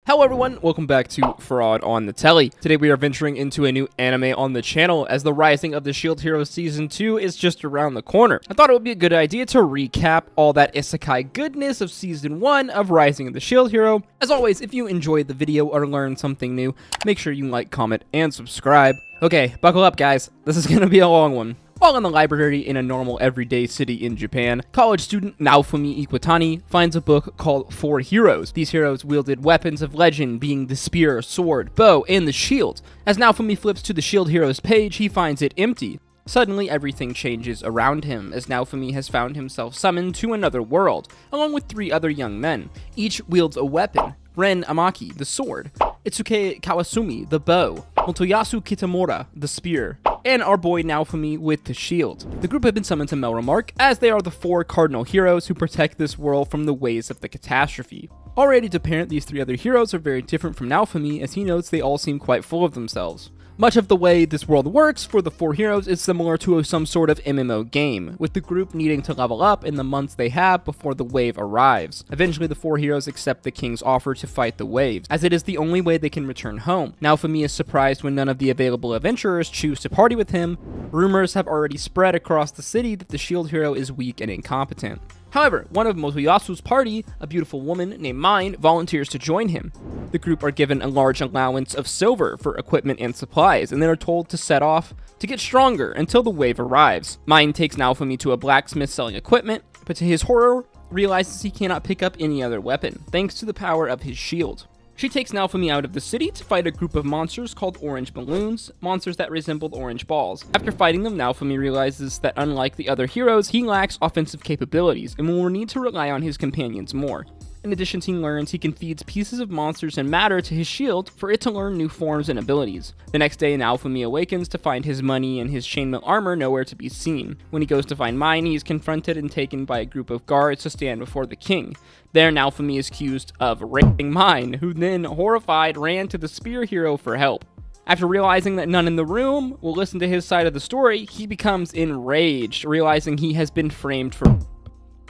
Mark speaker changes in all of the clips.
Speaker 1: Hello everyone, welcome back to Fraud on the Telly. Today we are venturing into a new anime on the channel as the Rising of the Shield Hero Season 2 is just around the corner. I thought it would be a good idea to recap all that isekai goodness of Season 1 of Rising of the Shield Hero. As always, if you enjoyed the video or learned something new, make sure you like, comment, and subscribe. Okay, buckle up guys, this is gonna be a long one. While in the library in a normal everyday city in Japan, college student Naofumi Iwatani finds a book called Four Heroes. These heroes wielded weapons of legend, being the spear, sword, bow, and the shield. As Naofumi flips to the Shield Heroes page, he finds it empty. Suddenly, everything changes around him, as Naofumi has found himself summoned to another world, along with 3 other young men. Each wields a weapon. Ren Amaki, the sword, Itsuke Kawasumi, the bow, Motoyasu Kitamura, the spear, and our boy Naofumi with the shield. The group have been summoned to Melromarc, as they are the 4 cardinal heroes who protect this world from the waves of the catastrophe. Already apparent, these 3 other heroes are very different from Naofumi, as he notes they all seem quite full of themselves. Much of the way this world works for the 4 heroes is similar to some sort of MMO game, with the group needing to level up in the months they have before the wave arrives. Eventually, the 4 heroes accept the king's offer to fight the waves, as it is the only way they can return home. Naofumi is surprised when none of the available adventurers choose to party with him. Rumors have already spread across the city that the shield hero is weak and incompetent. However, one of Motoyasu's party, a beautiful woman named Mine, volunteers to join him. The group are given a large allowance of silver for equipment and supplies, and then are told to set off to get stronger until the wave arrives. Mine takes Naofumi to a blacksmith selling equipment, but to his horror, realizes he cannot pick up any other weapon, thanks to the power of his shield. She takes Naofumi out of the city to fight a group of monsters called Orange Balloons, monsters that resembled orange balls. After fighting them, Naofumi realizes that unlike the other heroes, he lacks offensive capabilities and will need to rely on his companions more. In addition, he learns he can feed pieces of monsters and matter to his shield for it to learn new forms and abilities. The next day, Naofumi awakens to find his money and his chainmail armor nowhere to be seen. When he goes to find Mine, he is confronted and taken by a group of guards to stand before the king. There, Naofumi is accused of raping Mine, who then, horrified, ran to the spear hero for help. After realizing that none in the room will listen to his side of the story, he becomes enraged, realizing he has been framed for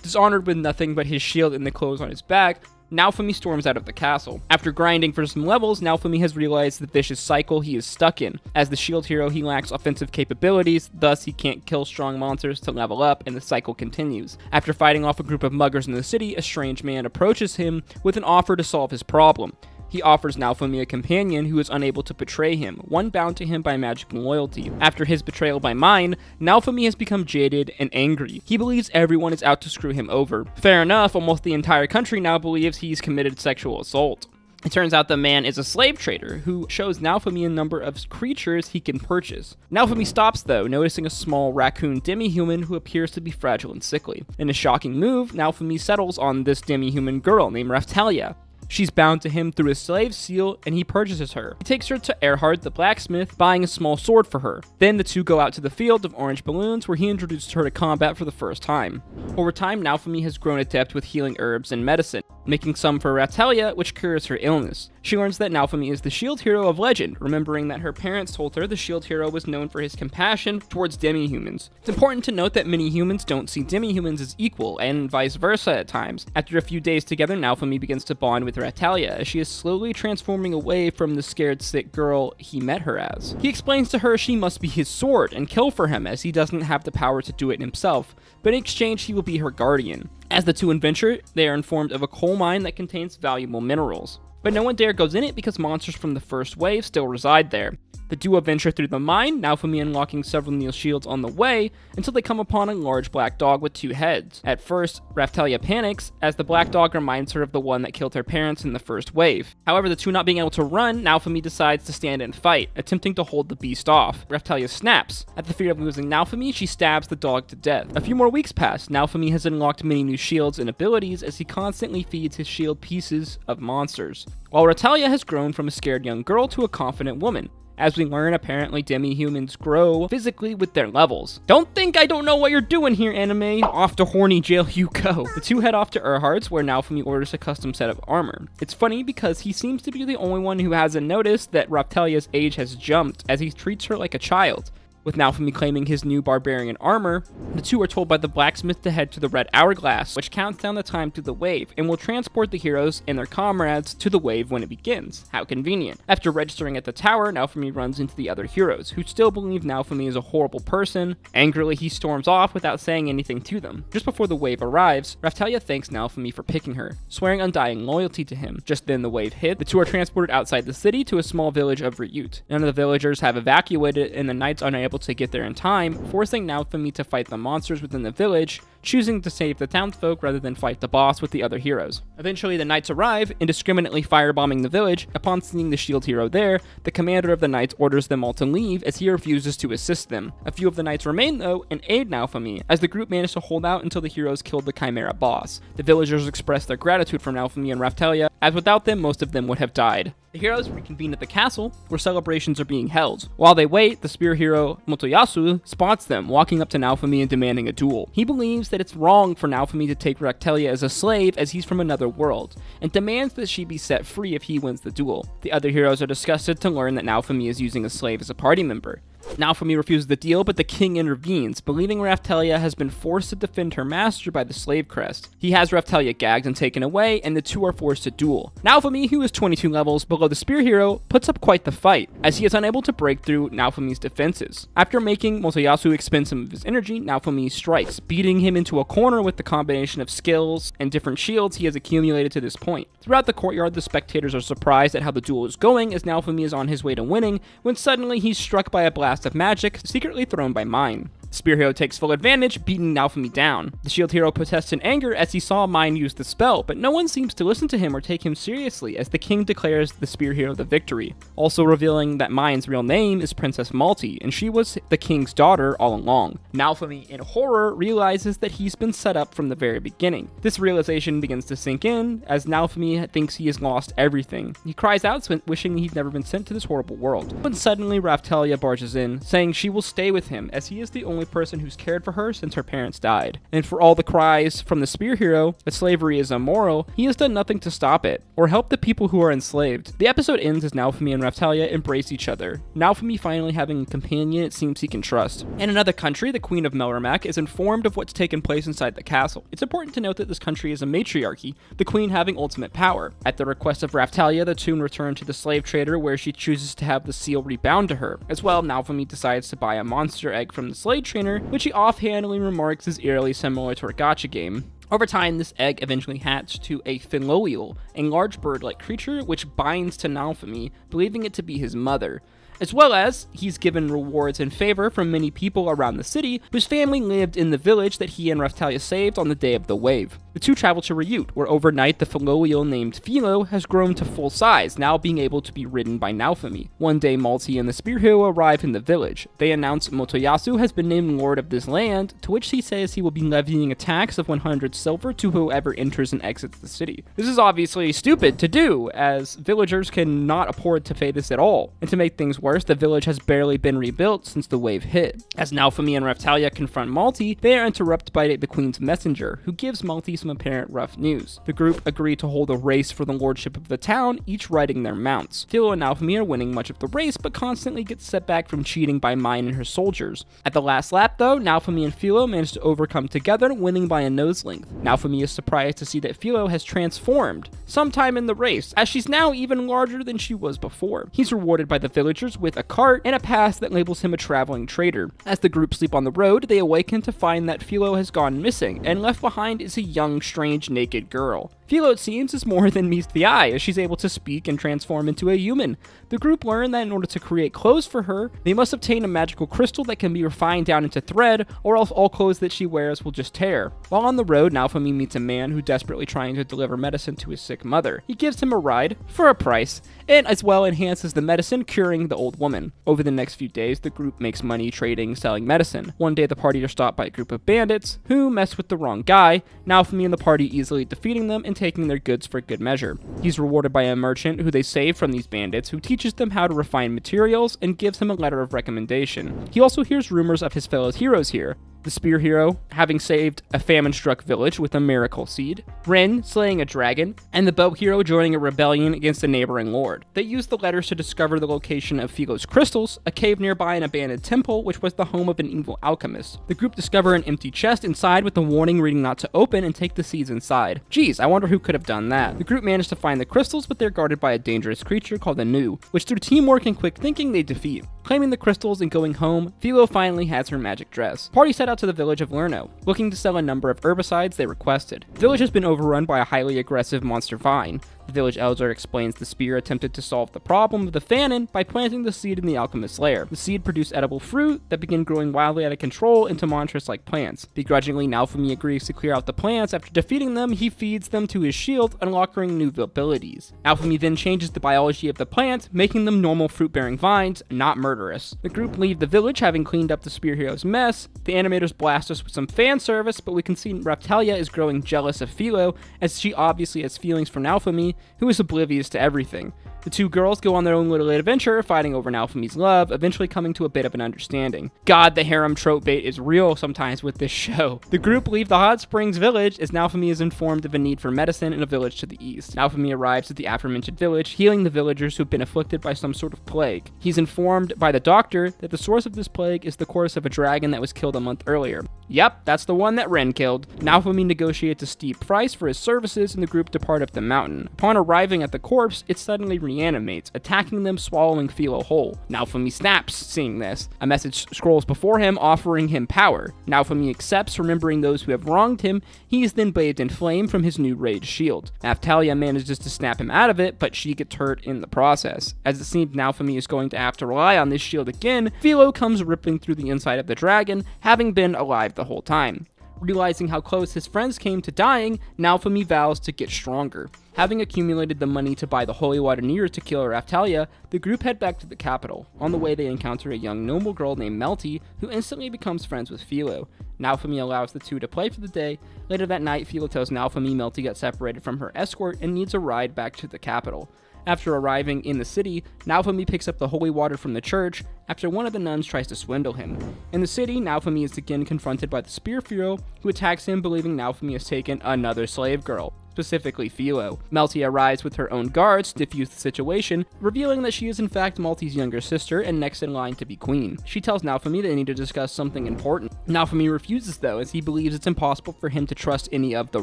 Speaker 1: dishonored with nothing but his shield and the clothes on his back. Naofumi storms out of the castle. After grinding for some levels, Naofumi has realized the vicious cycle he is stuck in. As the shield hero, he lacks offensive capabilities, thus he can't kill strong monsters to level up, and the cycle continues. After fighting off a group of muggers in the city, a strange man approaches him with an offer to solve his problem. He offers Naofumi a companion who is unable to betray him, one bound to him by magical loyalty. After his betrayal by Mine, Naofumi has become jaded and angry. He believes everyone is out to screw him over. Fair enough, almost the entire country now believes he's committed sexual assault. It turns out the man is a slave trader who shows Naofumi a number of creatures he can purchase. Naofumi stops though, noticing a small raccoon demi-human who appears to be fragile and sickly. In a shocking move, Naofumi settles on this demi-human girl named Raphtalia. She's bound to him through a slave seal, and he purchases her. He takes her to Erhard the blacksmith, buying a small sword for her. Then the two go out to the field of orange balloons, where he introduces her to combat for the first time. Over time, Naofumi has grown adept with healing herbs and medicine, making some for Raphtalia, which cures her illness. She learns that Naofumi is the shield hero of legend, remembering that her parents told her the shield hero was known for his compassion towards demi-humans. It's important to note that many humans don't see demi-humans as equal, and vice versa at times. After a few days together, Naofumi begins to bond with Raphtalia, as she is slowly transforming away from the scared, sick girl he met her as. He explains to her she must be his sword and kill for him, as he doesn't have the power to do it himself, but in exchange he will be her guardian. As the two adventure, they are informed of a coal mine that contains valuable minerals. But no one dare goes in it because monsters from the first wave still reside there. The duo venture through the mine, Naofumi unlocking several new shields on the way, until they come upon a large black dog with 2 heads. At first, Raphtalia panics, as the black dog reminds her of the one that killed her parents in the first wave. However, the two not being able to run, Naofumi decides to stand and fight, attempting to hold the beast off. Raphtalia snaps. At the fear of losing Naofumi, she stabs the dog to death. A few more weeks pass. Naofumi has unlocked many new shields and abilities as he constantly feeds his shield pieces of monsters, while Raphtalia has grown from a scared young girl to a confident woman. As we learn, apparently demi-humans grow physically with their levels. Don't think I don't know what you're doing here, anime. Off to horny jail you go. The two head off to Erhard's, where Naofumi orders a custom set of armor. It's funny because he seems to be the only one who hasn't noticed that Raphtalia's age has jumped, as he treats her like a child. With Naofumi claiming his new barbarian armor, the two are told by the blacksmith to head to the Red Hourglass, which counts down the time to the wave, and will transport the heroes and their comrades to the wave when it begins. How convenient. After registering at the tower, Naofumi runs into the other heroes, who still believe Naofumi is a horrible person. Angrily, he storms off without saying anything to them. Just before the wave arrives, Raphtalia thanks Naofumi for picking her, swearing undying loyalty to him. Just then the wave hit. The two are transported outside the city to a small village of Ryut. None of the villagers have evacuated, and the knights are unable to get there in time, forcing Naofumi to fight the monsters within the village, choosing to save the townsfolk rather than fight the boss with the other heroes. Eventually, the knights arrive, indiscriminately firebombing the village. Upon seeing the shield hero there, the commander of the knights orders them all to leave as he refuses to assist them. A few of the knights remain though and aid Naofumi, as the group managed to hold out until the heroes killed the Chimera boss. The villagers express their gratitude for Naofumi and Raphtalia, as without them most of them would have died. The heroes reconvene at the castle, where celebrations are being held. While they wait, the spear hero Motoyasu spots them, walking up to Naofumi and demanding a duel. He believes that it's wrong for Naofumi to take Raphtalia as a slave, as he's from another world, and demands that she be set free if he wins the duel. The other heroes are disgusted to learn that Naofumi is using a slave as a party member. Naofumi refuses the deal, but the king intervenes, believing Raphtalia has been forced to defend her master by the slave crest. He has Raphtalia gagged and taken away, and the two are forced to duel. Naofumi, who is 22 levels below the spear hero, puts up quite the fight, as he is unable to break through Naofumi's defenses. After making Motoyasu expend some of his energy, Naofumi strikes, beating him into a corner with the combination of skills and different shields he has accumulated to this point. Throughout the courtyard, the spectators are surprised at how the duel is going, as Naofumi is on his way to winning, when suddenly he's struck by a blast of magic secretly thrown by Mine. Spear hero takes full advantage, beating Naofumi down. The shield hero protests in anger as he saw Mine use the spell, but no one seems to listen to him or take him seriously, as the king declares the spear hero the victory, also revealing that Mine's real name is Princess Malty, and she was the king's daughter all along. Naofumi, in horror, realizes that he's been set up from the very beginning. This realization begins to sink in, as Naofumi thinks he has lost everything. He cries out, wishing he'd never been sent to this horrible world. But suddenly Raphtalia barges in, saying she will stay with him, as he is the only person who's cared for her since her parents died. And for all the cries from the spear hero that slavery is immoral, he has done nothing to stop it, or help the people who are enslaved. The episode ends as Naofumi and Raphtalia embrace each other, Naofumi finally having a companion it seems he can trust. In another country, the Queen of Melramak is informed of what's taken place inside the castle. It's important to note that this country is a matriarchy, the queen having ultimate power. At the request of Raphtalia, the two return to the slave trader, where she chooses to have the seal rebound to her. As well, Naofumi decides to buy a monster egg from the slave trainer, which he offhandedly remarks is eerily similar to a gacha game. Over time, this egg eventually hatched to a Finloial, a large bird-like creature which binds to Naofumi, believing it to be his mother. As well as, he's given rewards and favor from many people around the city whose family lived in the village that he and Raphtalia saved on the day of the wave. The two travel to Ryut, where overnight the Finloial named Philo has grown to full size, now being able to be ridden by Naofumi. One day, Malty and the spear hero arrive in the village. They announce Motoyasu has been named lord of this land, to which he says he will be levying a tax of 100 silver to whoever enters and exits the city. This is obviously stupid to do, as villagers cannot afford to pay this at all. And to make things worse, the village has barely been rebuilt since the wave hit. As Naofumi and Raphtalia confront Malty, they are interrupted by the queen's messenger, who gives Malty some apparent rough news. The group agree to hold a race for the lordship of the town, each riding their mounts. Philo and Naofumi are winning much of the race, but constantly get set back from cheating by Mine and her soldiers. At the last lap though, Naofumi and Philo manage to overcome together, winning by a nose length. Naofumi is surprised to see that Philo has transformed sometime in the race, as she's now even larger than she was before. He's rewarded by the villagers with a cart and a pass that labels him a traveling trader. As the group sleep on the road, they awaken to find that Philo has gone missing, and left behind is a young, strange, naked girl. Philo, it seems, is more than meets the eye, as she's able to speak and transform into a human. The group learn that in order to create clothes for her, they must obtain a magical crystal that can be refined down into thread, or else all clothes that she wears will just tear. While on the road, Naofumi meets a man who's desperately trying to deliver medicine to his sick mother. He gives him a ride, for a price, and as well enhances the medicine, curing the old woman. Over the next few days, the group makes money trading, selling medicine. One day, the party are stopped by a group of bandits, who mess with the wrong guy, Naofumi and the party easily defeating them and taking their goods for good measure. He's rewarded by a merchant who they save from these bandits, who teaches them how to refine materials and gives him a letter of recommendation. He also hears rumors of his fellow heroes here, the spear hero having saved a famine-struck village with a miracle seed, Ren slaying a dragon, and the bow hero joining a rebellion against a neighboring lord. They used the letters to discover the location of Philo's crystals, a cave nearby an abandoned temple which was the home of an evil alchemist. The group discover an empty chest inside with a warning reading not to open and take the seeds inside. Geez, I wonder who could have done that. The group managed to find the crystals, but they're guarded by a dangerous creature called a Nu, which through teamwork and quick thinking they defeat. Claiming the crystals and going home, Philo finally has her magic dress. Party set out to the village of Lerno, looking to sell a number of herbicides they requested. The village has been overrun by a highly aggressive monster vine. The village elder explains the spear attempted to solve the problem of the famine by planting the seed in the alchemist's lair. The seed produced edible fruit that began growing wildly out of control into monstrous-like plants. Begrudgingly, Naofumi agrees to clear out the plants. After defeating them, he feeds them to his shield, unlocking new abilities. Naofumi then changes the biology of the plant, making them normal fruit-bearing vines, not murderous. The group leave the village having cleaned up the spear hero's mess. The animators blast us with some fan service, but we can see Raphtalia is growing jealous of Philo, as she obviously has feelings for Naofumi, who is oblivious to everything. The two girls go on their own little adventure, fighting over Naofumi's love, eventually coming to a bit of an understanding. God, the harem trope bait is real sometimes with this show. The group leave the Hot Springs village as Naofumi is informed of a need for medicine in a village to the east. Naofumi arrives at the aforementioned village, healing the villagers who've been afflicted by some sort of plague. He's informed by the doctor that the source of this plague is the corpse of a dragon that was killed a month earlier. Yep, that's the one that Ren killed. Naofumi negotiates a steep price for his services and the group depart up the mountain. Upon arriving at the corpse, it suddenly reanimates, attacking them, swallowing Philo whole. Naofumi snaps, seeing this. A message scrolls before him, offering him power. Naofumi accepts, remembering those who have wronged him. He is then bathed in flame from his new rage shield. Raphtalia manages to snap him out of it, but she gets hurt in the process. As it seems Naofumi is going to have to rely on this shield again, Philo comes ripping through the inside of the dragon, having been alive the whole time. Realizing how close his friends came to dying, Naofumi vows to get stronger. Having accumulated the money to buy the holy water needed to kill Raphtalia, the group head back to the capital. On the way, they encounter a young noble girl named Melty, who instantly becomes friends with Philo. Naofumi allows the two to play for the day. Later that night, Philo tells Naofumi Melty got separated from her escort and needs a ride back to the capital. After arriving in the city, Naofumi picks up the holy water from the church after one of the nuns tries to swindle him. In the city, Naofumi is again confronted by the spear hero, who attacks him believing Naofumi has taken another slave girl, specifically Philo. Melty arrives with her own guards to defuse the situation, revealing that she is in fact Melty's younger sister and next in line to be queen. She tells Naofumi they need to discuss something important. Naofumi refuses though, as he believes it's impossible for him to trust any of the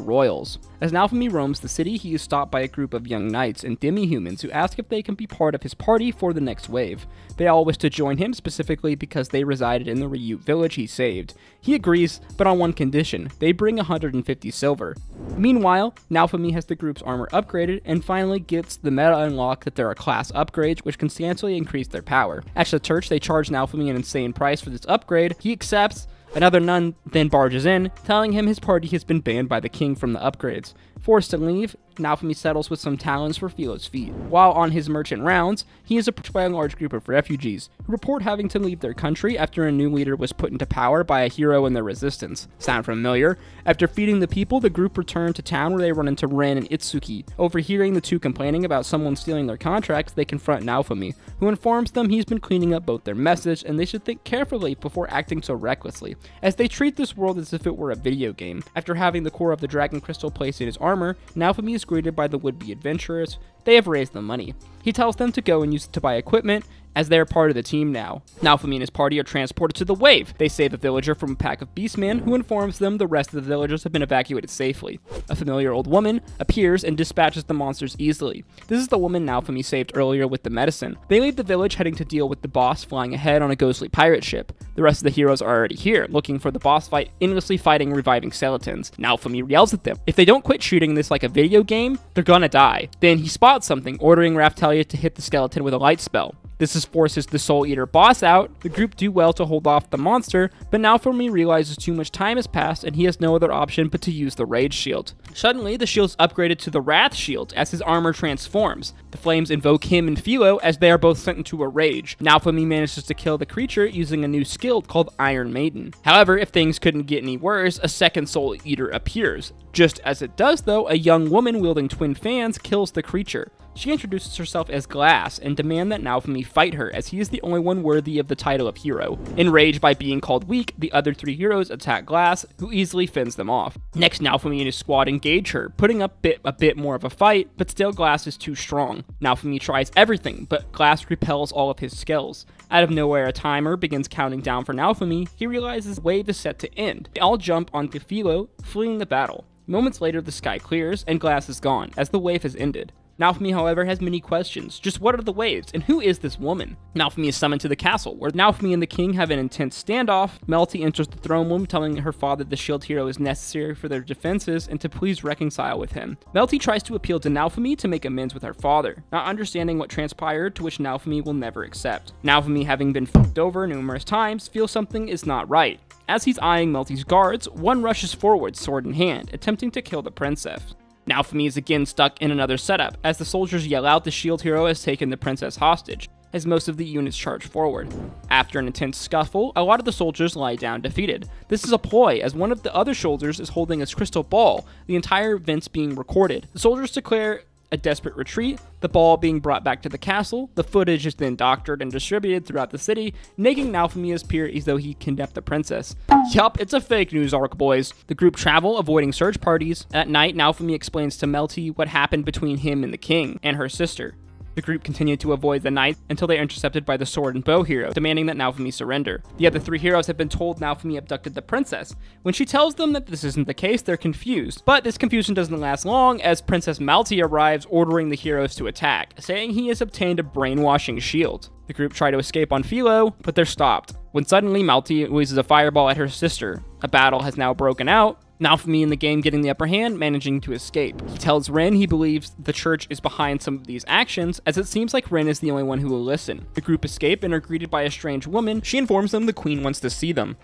Speaker 1: royals. As Naofumi roams the city, he is stopped by a group of young knights and demi-humans who ask if they can be part of his party for the next wave. They all wish to join him specifically because they resided in the Ryute village he saved. He agrees, but on one condition: they bring 150 silver. Meanwhile, Naofumi has the group's armor upgraded and finally gets the meta unlock that there are class upgrades which can substantially increase their power. At the church, they charge Naofumi an insane price for this upgrade. He accepts. Another nun then barges in, telling him his party has been banned by the king from the upgrades. Forced to leave, Naofumi settles with some talons for Philo's feet. While on his merchant rounds, he is approached by a large group of refugees, who report having to leave their country after a new leader was put into power by a hero in the resistance. Sound familiar? After feeding the people, the group return to town where they run into Ren and Itsuki. Overhearing the two complaining about someone stealing their contracts, they confront Naofumi, who informs them he's been cleaning up both their message and they should think carefully before acting so recklessly, as they treat this world as if it were a video game. After having the core of the dragon crystal placed in his armor, Naofumi is greeted by the would-be adventurers. They have raised the money. He tells them to go and use it to buy equipment, as they are part of the team now. Naofumi and his party are transported to the wave. They save a villager from a pack of beastmen, who informs them the rest of the villagers have been evacuated safely. A familiar old woman appears and dispatches the monsters easily. This is the woman Naofumi saved earlier with the medicine. They leave the village heading to deal with the boss flying ahead on a ghostly pirate ship. The rest of the heroes are already here, looking for the boss fight, endlessly fighting reviving skeletons. Naofumi yells at them. If they don't quit shooting this like a video game, they're gonna die. Then he spots something, ordering Raphtalia to hit the skeleton with a light spell. This forces the Soul Eater boss out. The group do well to hold off the monster, but Naofumi realizes too much time has passed and he has no other option but to use the Rage Shield. Suddenly, the shield's upgraded to the Wrath Shield as his armor transforms. The flames invoke him and Philo as they are both sent into a rage. Naofumi manages to kill the creature using a new skill called Iron Maiden. However, if things couldn't get any worse, a second Soul Eater appears. Just as it does though, a young woman wielding twin fans kills the creature. She introduces herself as Glass and demands that Naofumi fight her, as he is the only one worthy of the title of hero. Enraged by being called weak, the other 3 heroes attack Glass, who easily fends them off. Next, Naofumi and his squad engage her, putting up a bit more of a fight, but still Glass is too strong. Naofumi tries everything, but Glass repels all of his skills. Out of nowhere, a timer begins counting down for Naofumi. He realizes the wave is set to end. They all jump onto Philo, fleeing the battle. Moments later, the sky clears, and Glass is gone, as the wave has ended. Naofumi, however, has many questions. Just what are the waves, and who is this woman? Naofumi is summoned to the castle, where Naofumi and the king have an intense standoff. Melty enters the throne room, telling her father the shield hero is necessary for their defenses and to please reconcile with him. Melty tries to appeal to Naofumi to make amends with her father, not understanding what transpired, to which Naofumi will never accept. Naofumi, having been fucked over numerous times, feels something is not right. As he's eyeing Melty's guards, one rushes forward, sword in hand, attempting to kill the princess. Naofumi is again stuck in another setup, as the soldiers yell out the shield hero has taken the princess hostage, as most of the units charge forward. After an intense scuffle, a lot of the soldiers lie down defeated. This is a ploy, as one of the other soldiers is holding a crystal ball, the entire events being recorded. The soldiers declare a desperate retreat, the ball being brought back to the castle. The footage is then doctored and distributed throughout the city, making Naofumi appear as though he kidnapped the princess. Yup, it's a fake news arc, boys. The group travel, avoiding search parties. At night, Naofumi explains to Melty what happened between him and the king, and her sister. The group continued to avoid the night until they are intercepted by the sword and bow hero, demanding that Naofumi surrender. The other 3 heroes have been told Naofumi abducted the princess. When she tells them that this isn't the case, they're confused. But this confusion doesn't last long, as Princess Melty arrives, ordering the heroes to attack, saying he has obtained a brainwashing shield. The group try to escape on Philo, but they're stopped, when suddenly Melty releases a fireball at her sister. A battle has now broken out, Naofumi in the game getting the upper hand, managing to escape. He tells Rin he believes the church is behind some of these actions, as it seems like Rin is the only one who will listen. The group escape and are greeted by a strange woman. She informs them the queen wants to see them.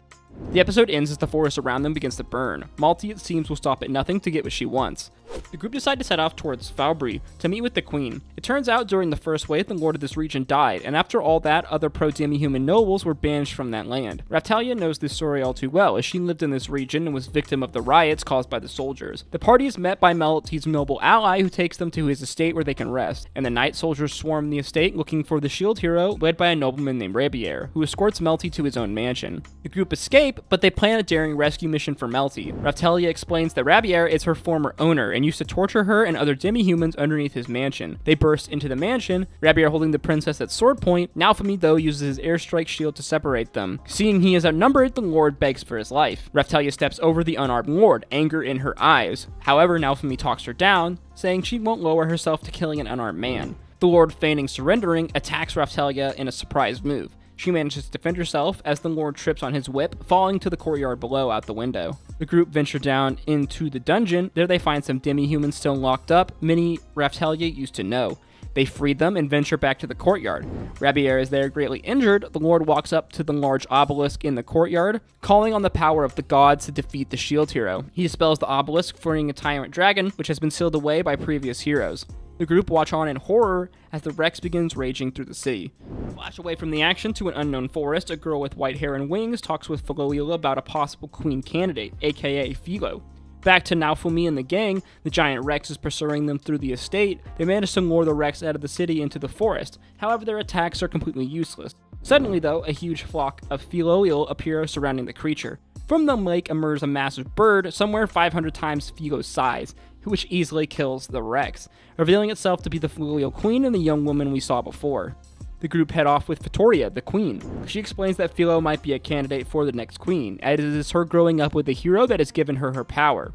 Speaker 1: The episode ends as the forest around them begins to burn. Melty, it seems, will stop at nothing to get what she wants. The group decide to set off towards Falbury to meet with the queen. It turns out during the first wave, the lord of this region died, and after all that, other pro-demi-human nobles were banished from that land. Raphtalia knows this story all too well, as she lived in this region and was victim of the riots caused by the soldiers. The party is met by Melty's noble ally, who takes them to his estate where they can rest, and the night soldiers swarm the estate looking for the shield hero, led by a nobleman named Rabier, who escorts Melty to his own mansion. The group escape, but they plan a daring rescue mission for Melty. Raphtalia explains that Rabier is her former owner and used to torture her and other demi-humans underneath his mansion. They burst into the mansion, Rabier holding the princess at sword point. Naofumi, though, uses his airstrike shield to separate them. Seeing he is outnumbered, the lord begs for his life. Raphtalia steps over the unarmed lord, anger in her eyes. However, Naofumi talks her down, saying she won't lower herself to killing an unarmed man. The lord, feigning surrendering, attacks Raphtalia in a surprise move. She manages to defend herself as the lord trips on his whip, falling to the courtyard below out the window. The group venture down into the dungeon. There they find some demi-humans still locked up, many Raphtalia used to know. They free them and venture back to the courtyard. Rabier is there greatly injured. The lord walks up to the large obelisk in the courtyard, calling on the power of the gods to defeat the shield hero. He dispels the obelisk, freeing a tyrant dragon, which has been sealed away by previous heroes. The group watch on in horror as the Rex begins raging through the city. Flash away from the action to an unknown forest. A girl with white hair and wings talks with Philo about a possible queen candidate, aka Philo. Back to Naofumi and the gang, the giant Rex is pursuing them through the estate. They manage to lure the Rex out of the city into the forest. However, their attacks are completely useless. Suddenly, though, a huge flock of Philo appear surrounding the creature. From the lake emerges a massive bird, somewhere 500 times Philo's size, which easily kills the Rex, revealing itself to be the Philo queen and the young woman we saw before. The group head off with Vittoria, the queen. She explains that Philo might be a candidate for the next queen, as it is her growing up with the hero that has given her her power.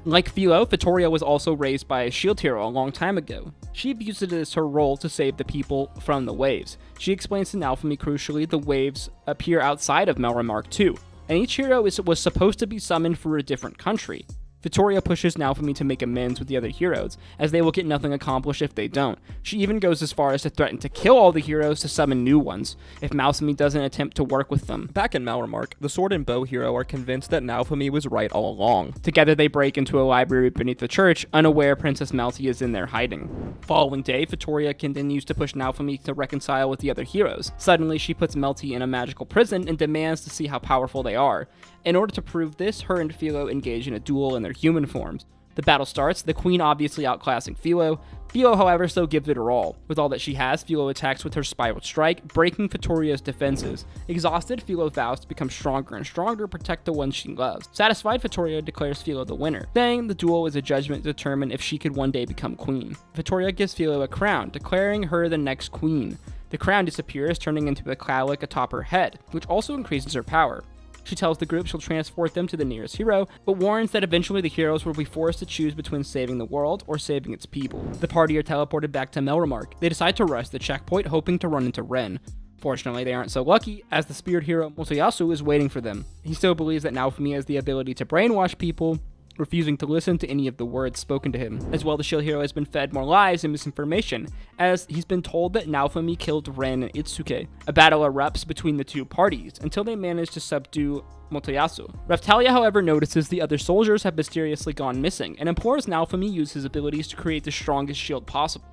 Speaker 1: Like Philo, Vittoria was also raised by a shield hero a long time ago. She views it as her role to save the people from the waves. She explains to Naofumi crucially the waves appear outside of Melromarc too, and each hero was supposed to be summoned for a different country. Vittoria pushes Naofumi to make amends with the other heroes, as they will get nothing accomplished if they don't. She even goes as far as to threaten to kill all the heroes to summon new ones, if Naofumi doesn't attempt to work with them. Back in Melromarc, the sword and bow hero are convinced that Naofumi was right all along. Together they break into a library beneath the church, unaware Princess Melty is in there hiding. Following day, Vittoria continues to push Naofumi to reconcile with the other heroes. Suddenly, she puts Melty in a magical prison and demands to see how powerful they are. In order to prove this, her and Philo engage in a duel in their human forms. The battle starts, the queen obviously outclassing Philo. Philo, however, still gives it her all. With all that she has, Philo attacks with her Spiral Strike, breaking Vittoria's defenses. Exhausted, Philo vows to become stronger and stronger, protect the ones she loves. Satisfied, Vittoria declares Philo the winner, saying the duel is a judgment to determine if she could one day become queen. Vittoria gives Philo a crown, declaring her the next queen. The crown disappears, turning into a cowlick atop her head, which also increases her power. She tells the group she'll transport them to the nearest hero, but warns that eventually the heroes will be forced to choose between saving the world or saving its people. The party are teleported back to Melromarc. They decide to rush the checkpoint, hoping to run into Ren. Fortunately, they aren't so lucky, as the spirit hero Motoyasu is waiting for them. He still believes that Naofumi has the ability to brainwash people, refusing to listen to any of the words spoken to him. As well, the shield hero has been fed more lies and misinformation, as he's been told that Naofumi killed Ren and Itsuke. A battle erupts between the two parties, until they manage to subdue Motoyasu. Raphtalia, however, notices the other soldiers have mysteriously gone missing, and implores Naofumi use his abilities to create the strongest shield possible.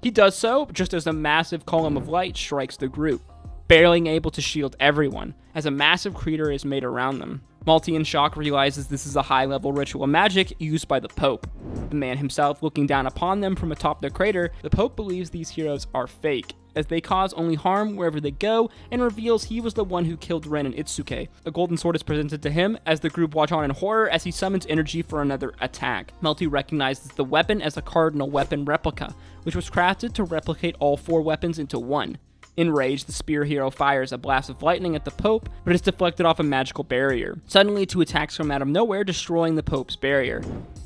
Speaker 1: He does so, just as a massive column of light strikes the group, barely able to shield everyone, as a massive crater is made around them. Malty, in shock, realizes this is a high-level ritual magic used by the Pope. The man himself looking down upon them from atop the crater, the Pope believes these heroes are fake, as they cause only harm wherever they go, and reveals he was the one who killed Ren and Itsuke. A golden sword is presented to him, as the group watch on in horror as he summons energy for another attack. Malty recognizes the weapon as a cardinal weapon replica, which was crafted to replicate all 4 weapons into one. Enraged, the spear hero fires a blast of lightning at the Pope, but is deflected off a magical barrier. Suddenly, 2 attacks come out of nowhere, destroying the Pope's barrier.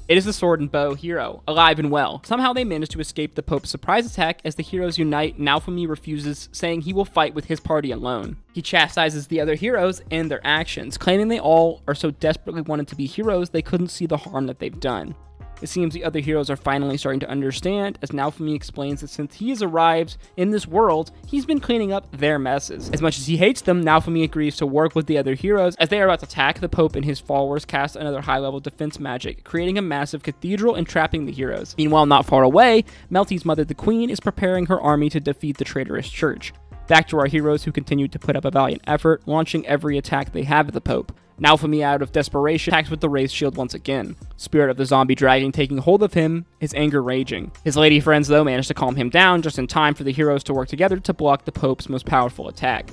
Speaker 1: It is the sword and bow hero, alive and well. Somehow they manage to escape the Pope's surprise attack as the heroes unite. Naofumi refuses, saying he will fight with his party alone. He chastises the other heroes and their actions, claiming they all are so desperately wanted to be heroes they couldn't see the harm that they've done. It seems the other heroes are finally starting to understand, as Naofumi explains that since he has arrived in this world, he's been cleaning up their messes. As much as he hates them, Naofumi agrees to work with the other heroes. As they are about to attack, the Pope and his followers cast another high-level defense magic, creating a massive cathedral and trapping the heroes. Meanwhile, not far away, Melty's mother, the Queen, is preparing her army to defeat the traitorous church. Back to our heroes, who continue to put up a valiant effort, launching every attack they have at the Pope. Naofumi, out of desperation, attacks with the raised shield once again. Spirit of the zombie dragon taking hold of him, his anger raging. His lady friends, though, manage to calm him down just in time for the heroes to work together to block the Pope's most powerful attack.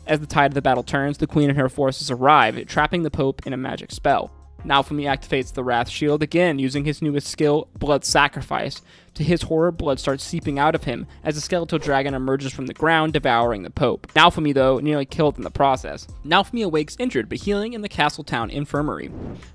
Speaker 1: As the tide of the battle turns, the Queen and her forces arrive, trapping the Pope in a magic spell. Naofumi activates the Wrath Shield again, using his newest skill, Blood Sacrifice. To his horror, blood starts seeping out of him as a skeletal dragon emerges from the ground, devouring the Pope. Naofumi, though, nearly killed in the process. Naofumi awakes injured, but healing in the castle town infirmary.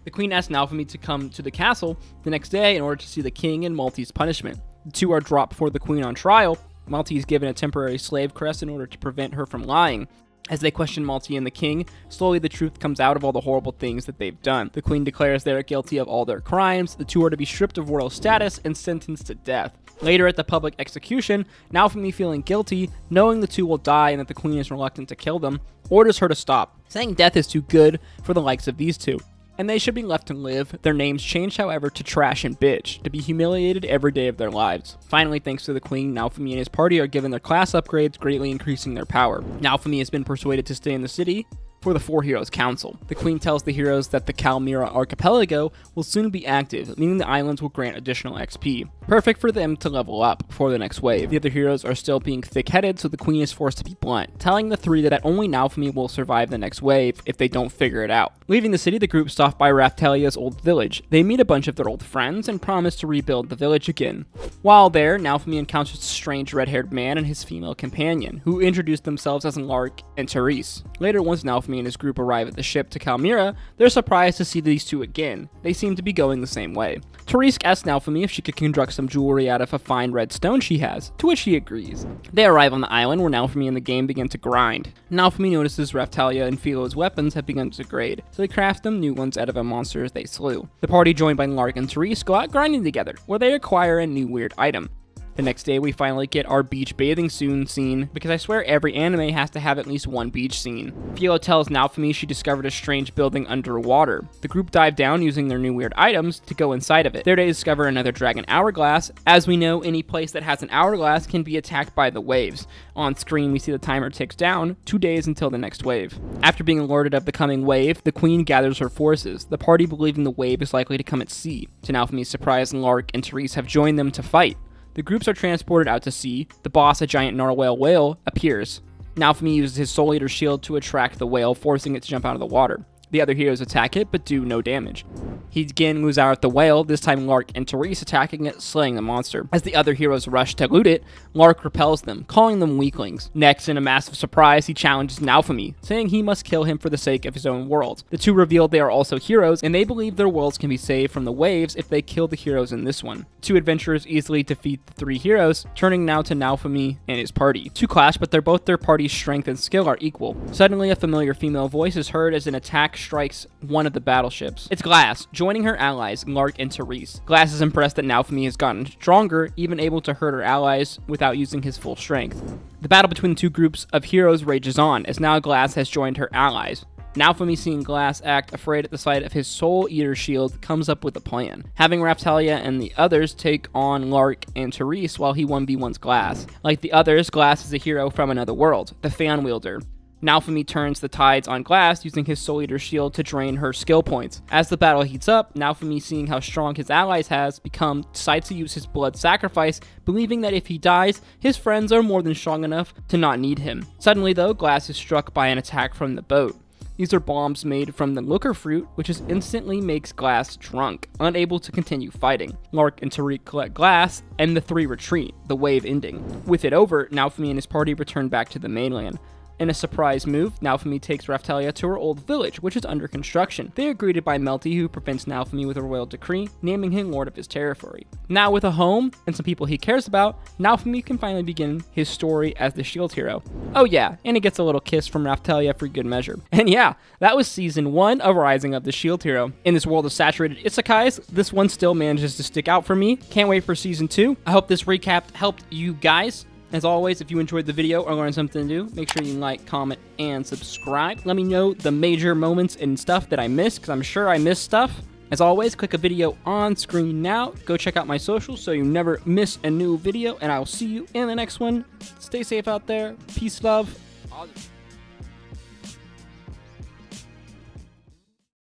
Speaker 1: The Queen asks Naofumi to come to the castle the next day in order to see the king and Malty's punishment. The two are dropped before the Queen on trial. Malty is given a temporary slave crest in order to prevent her from lying. As they question Malty and the king, slowly the truth comes out of all the horrible things that they've done. The Queen declares they are guilty of all their crimes. The two are to be stripped of royal status and sentenced to death. Later at the public execution, Naofumi, feeling guilty, knowing the two will die and that the Queen is reluctant to kill them, orders her to stop, saying death is too good for the likes of these two, and they should be left to live. Their names change, however, to Trash and Bitch, to be humiliated every day of their lives. Finally, thanks to the Queen, Naofumi and his party are given their class upgrades, greatly increasing their power. Naofumi has been persuaded to stay in the city for the 4 Heroes Council. The Queen tells the heroes that the Kalmyra Archipelago will soon be active, meaning the islands will grant additional XP, perfect for them to level up for the next wave. The other heroes are still being thick-headed, so the Queen is forced to be blunt, telling the 3 that only Naofumi will survive the next wave if they don't figure it out. Leaving the city, the group stop by Raphtalia's old village. They meet a bunch of their old friends and promise to rebuild the village again. While there, Naofumi encounters a strange red-haired man and his female companion, who introduce themselves as Lark and Therese. Later, once Naofumi and his group arrive at the ship to Kalmyra, they're surprised to see these two again. They seem to be going the same way. Therese asks Naofumi if she could construct some jewelry out of a fine red stone she has, to which he agrees. They arrive on the island where Naofumi and the game begin to grind. Naofumi notices Raphtalia and Philo's weapons have begun to degrade, so they craft them new ones out of the monsters they slew. The party, joined by Lark and Therese, go out grinding together, where they acquire a new weird item. The next day, we finally get our beach bathing scene, because I swear every anime has to have at least one beach scene. Philo tells Naofumi she discovered a strange building underwater. The group dive down using their new weird items to go inside of it. There they discover another dragon hourglass. As we know, any place that has an hourglass can be attacked by the waves. On screen, we see the timer ticks down, 2 days until the next wave. After being alerted of the coming wave, the Queen gathers her forces, the party believing the wave is likely to come at sea. To Naofumi's surprise, Lark and Therese have joined them to fight. The groups are transported out to sea. The boss, a giant narwhal whale, appears. Naofumi uses his Soul Eater shield to attract the whale, forcing it to jump out of the water. The other heroes attack it, but do no damage. He again moves out at the whale, this time Lark and Therese attacking it, slaying the monster. As the other heroes rush to loot it, Lark repels them, calling them weaklings. Next, in a massive surprise, he challenges Naofumi, saying he must kill him for the sake of his own world. The two reveal they are also heroes, and they believe their worlds can be saved from the waves if they kill the heroes in this one. Two adventurers easily defeat the three heroes, turning now to Naofumi and his party. Two clash, but both their party's strength and skill are equal. Suddenly, a familiar female voice is heard as an attack strikes one of the battleships. It's Glass, joining her allies, Lark and Therese. Glass is impressed that Naofumi has gotten stronger, even able to hurt her allies without using his full strength. The battle between the two groups of heroes rages on, as now Glass has joined her allies. Naofumi, seeing Glass act afraid at the sight of his Soul Eater shield, comes up with a plan. Having Raphtalia and the others take on Lark and Therese while he 1v1s Glass. Like the others, Glass is a hero from another world, the Fan Wielder. Naofumi turns the tides on Glass, using his Soul Eater shield to drain her skill points. As the battle heats up, Naofumi, seeing how strong his allies has become, decides to use his blood sacrifice, believing that if he dies, his friends are more than strong enough to not need him. Suddenly though, Glass is struck by an attack from the boat. These are bombs made from the Looker fruit, which instantly makes Glass drunk, unable to continue fighting. Lark and Tariq collect Glass, and the three retreat, the wave ending. With it over, Naofumi and his party return back to the mainland. In a surprise move, Naofumi takes Raphtalia to her old village, which is under construction. They are greeted by Melty, who prevents Naofumi with a royal decree, naming him lord of his territory. Now with a home, and some people he cares about, Naofumi can finally begin his story as the shield hero. Oh yeah, and he gets a little kiss from Raphtalia for good measure. And yeah, that was Season 1 of Rising of the Shield Hero. In this world of saturated isekais, this one still manages to stick out for me. Can't wait for Season 2. I hope this recap helped you guys. As always, if you enjoyed the video or learned something new, make sure you like, comment, and subscribe. Let me know the major moments and stuff that I missed, because I'm sure I missed stuff. As always, click a video on screen now. Go check out my socials so you never miss a new video, and I'll see you in the next one. Stay safe out there. Peace, love.